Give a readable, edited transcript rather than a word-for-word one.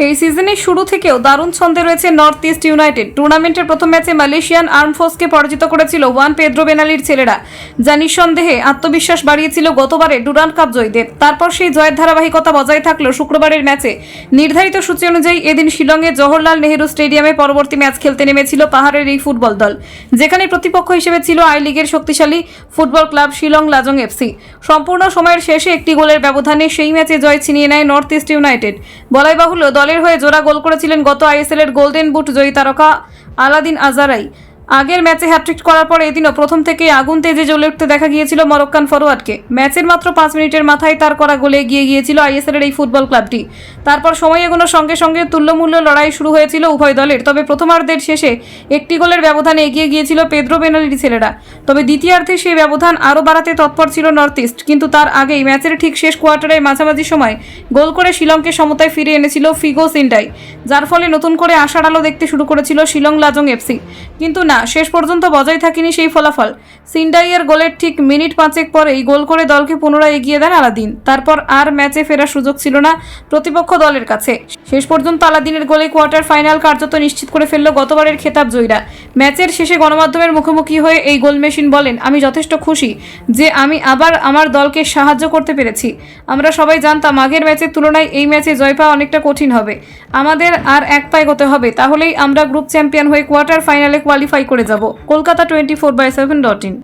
এই সিজনের শুরু থেকেও দারুণ ছন্দে রয়েছে নর্থ ইস্ট ইউনাইটেড। টুর্নামেন্টের প্রথম ম্যাচে মালয়েশিয়ান আর্ম ফোর্সকে পরাজিত করেছিল ওয়ান পেদ্রো বেনালির ছেলেরা, যা নিঃসন্দেহে আত্মবিশ্বাস বাড়িয়েছিল গতবারে ডুরান্ড কাপ জয়ীদের। তারপর সেই জয়ের ধারাবাহিকতা বজায় থাকলো শুক্রবারের ম্যাচে। নির্ধারিত সূচি অনুযায়ী এদিন শিলংয়ে জওহরলাল নেহেরু স্টেডিয়ামে পরবর্তী ম্যাচ খেলতে নেমেছিল পাহাড়ের এই ফুটবল দল, যেখানে প্রতিপক্ষ হিসেবে ছিল আই লিগের শক্তিশালী football club Shillong Lajong FC. সম্পূর্ণ সময়ের শেষে একটি গোলের ব্যবধানে সেই ম্যাচে জয় ছিনিয়ে নেয় নর্থ ইস্ট ইউনাইটেড। বলাই বাহুল্য, দলের হয়ে জোড়া গোল করেছিলেন গত আইএসএল এর গোল্ডেন বুট জয়ী তারকা আলাদিন আজারাই। আগের ম্যাচে হ্যাট্রিক করার পর এদিনও প্রথম থেকেই আগুন তেজে জ্বলে উঠতে দেখা গিয়েছিল মরক্কান ফরোয়ার্ডকে। ম্যাচের মাত্র 5 মিনিটের মাথায় তার করা গোলে এগিয়ে গিয়েছিল আইএসএল এর এই ফুটবল ক্লাবটি। তারপর সময় এগোনোর সঙ্গে সঙ্গে তুল্যমূল্য লড়াই শুরু হয়েছিল উভয় দলের। তবে প্রথমার্ধের শেষে একটি গোলের ব্যবধানে এগিয়ে গিয়েছিল পেদ্রো বেনালির ছেলেরা। তবে দ্বিতীয়ার্ধে সেই ব্যবধান আরও বাড়াতে তৎপর ছিল নর্থ ইস্ট, কিন্তু তার আগেই ম্যাচের ঠিক শেষ কোয়ার্টারের মাঝামাঝি সময় গোল করে শিলংকে সমতায় ফিরিয়ে এনেছিল ফিগো সিন্ডাই, যার ফলে নতুন করে আশার আলো দেখতে শুরু করেছিল শিলং লাজং এফসি। কিন্তু না, শেষ পর্যন্ত বজায় থাকেনি সেই ফলাফল। সিন্ডাইয়ের গোলের ঠিক মিনিট 5 পরেই গোল করে দলকে পুনরায় এগিয়ে দেন আলাদিন। তারপর আর ম্যাচে ফেরার সুযোগ ছিল না প্রতিপক্ষ দলের কাছে। শেষ পর্যন্ত আলাদিনের গোলে কোয়ার্টার ফাইনাল কার্যত নিশ্চিত করে ফেলল গতবারের খেতাব জয়ীরা। ম্যাচের শেষে গণমাধ্যমের মুখোমুখি হয়ে এই গোল মেশিন বলেন, আমি যথেষ্ট খুশি যে আমি আবার আমার দলকে সাহায্য করতে পেরেছি। আমরা সবাই জানতাম আগের ম্যাচের তুলনায় এই ম্যাচে জয় পাওয়া অনেকটা কঠিন হবে। আমাদের আর এক পায়ে এগোতে হবে, তাহলেই আমরা গ্রুপ চ্যাম্পিয়ন হয়ে কোয়ার্টার ফাইনালে কোয়ালিফাই করে যাব। কলকাতা 24/7.in।